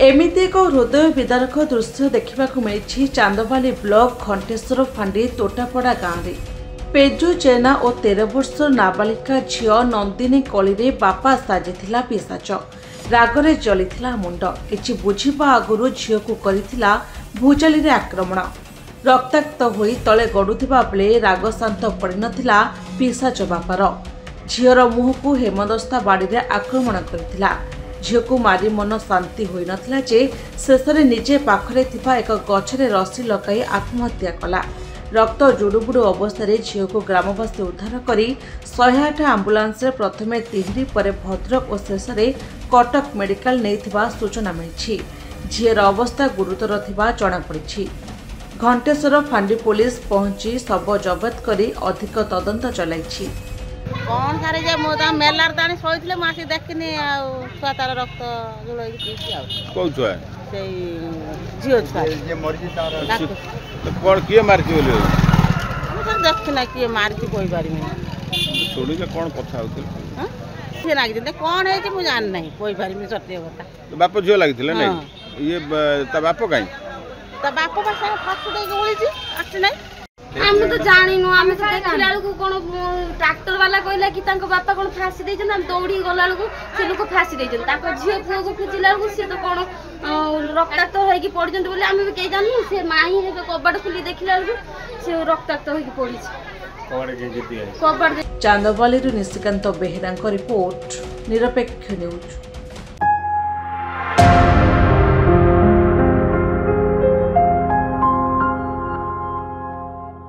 एमिति एक हृदय विदारक दृश्य देखा मिली चांदवाली ब्लॉक घंटेश्वर फांडी तोटापड़ा गाँव में पेजु जेना और 13 वर्ष नाबालिका झील नंदिनी कली बापा साजिला पिशाच रागरे जलिथिला मुंड किछि बुझिबा आगुरु झील को करिथिला भूचाली आक्रमण रक्ताक्त होई तले गड़ुथिबा बेले राग शांत पड़ी नथिला पिशाच बापार झीर मुह को हेमदस्ता बाड़ी रे आक्रमण करथिला झील को मारी मन शांति होई नथिला जे शेषरे निजे पाखरे थिबा एक गछरे रस्सी लगाई आत्महत्या कला रक्त जुड़ुबुड़ु अवस्था झील को ग्रामवासी उद्धार करी 108 आंबुलांस प्रथमे तिहिरी पर भद्रक और शेष कटक मेडिकल नहीं सूचना मिली झीर अवस्था गुरुतर थिबा जणा पड़ी घंटेश्वर फांडी पुलिस पहुंची शव जबत करी अधिक तदंत चलाई कौन सारे जे मोदा मेलार तानी सोइतले मासी देखनी छुआ तार रक्त जुळई पीसी को छुआ सेई जियो छुआ जे मरजी तार तो कोन किए मारची बोले हम सब देखना किए मारची कोई बारी में छोड़ी के कोन कथा होतल हां से लागी दे कोन है जे मु जान नहीं कोई बारी में सत्य बता तो बाप जियो लागिथिले नहीं ये ता बाप काई ता बाप बसा फास्ट दे के बोली छी आछ नहीं हम तो जानिनु हम तो देखला को कोन ट्रैक्टर वाला कहला कि तांको बापा कोन फांसी देजन हम दौड़ी गला को से लोक फांसी देजन ताको झियो पुओ को खुजिला को से तो कोन रक्ताक्त होई कि पड़जन बोले हम भी के जाननु से माई हे कबड खुली देखला को से रक्ताक्त होई कि पड़ी कबड के जिति है चांदवाली निशिकांत बेहेरा रिपोर्ट निरपेक्ष न्यूज।